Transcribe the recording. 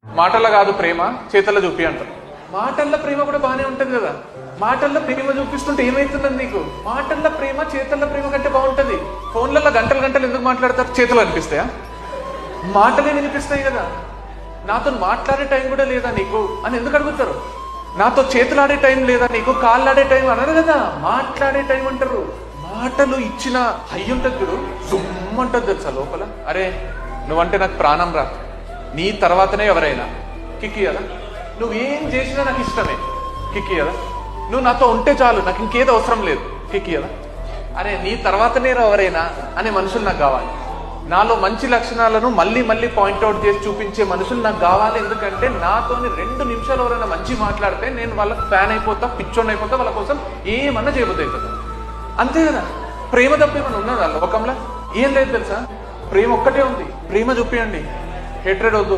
మాటల్లో కాదు ప్రేమ, చేతల్లో చూపి అంటారు. మాటల్లో ప్రేమ కూడా బాగానే ఉంటది కదా. మాటల్లో ప్రేమ చూపిస్తుంటే ఏమైతుందని నీకు? మాటల్లో ప్రేమ చేతల్లో ప్రేమ కంటే బాగుంటది. ఫోన్లలో గంటలు గంటలు ఎందుకు మాట్లాడతారు? చేతులు అనిపిస్తాయా? మాటలే వినిపిస్తాయి కదా. నాతో మాట్లాడే టైం కూడా లేదా నీకు అని ఎందుకు అడుగుతారు? నాతో చేతులాడే టైం లేదా నీకు, కాళ్ళాడే టైం అనరు కదా, మాట్లాడే టైం అంటారు. మాటలు ఇచ్చిన హై ఉంటుంది చూడు, సుమ్మంటుంది తెలుసా లోపల. అరే నువ్వంటే నాకు ప్రాణం రా, నీ తర్వాతనే ఎవరైనా కిక్కి కదా. నువ్వేం చేసినా నాకు ఇష్టమే కిక్కి కదా. నువ్వు నాతో ఉంటే చాలు, నాకు ఇంకేదో అవసరం లేదు కిక్కి కదా. అరే నీ తర్వాతనే ఎవరైనా అనే మనుషులు నాకు కావాలి. నాలో మంచి లక్షణాలను మళ్ళీ మళ్ళీ పాయింట్అవుట్ చేసి చూపించే మనుషులు నాకు కావాలి. ఎందుకంటే నాతోని 2 నిమిషాలు ఎవరైనా మంచి మాట్లాడితే నేను వాళ్ళకి ఫ్యాన్ అయిపోతా, పిచ్చోన్ అయిపోతా, వాళ్ళ కోసం ఏమన్నా చేయబోతుంది కదా. అంతే కదా. ప్రేమ తప్ప ఏమన్నా ఉన్నదా లోకంలో? ఏం లేదు తెలుసా, ప్రేమ ఒక్కటే ఉంది. ప్రేమ చూపియండి, హేట్రెడ్ వద్దు.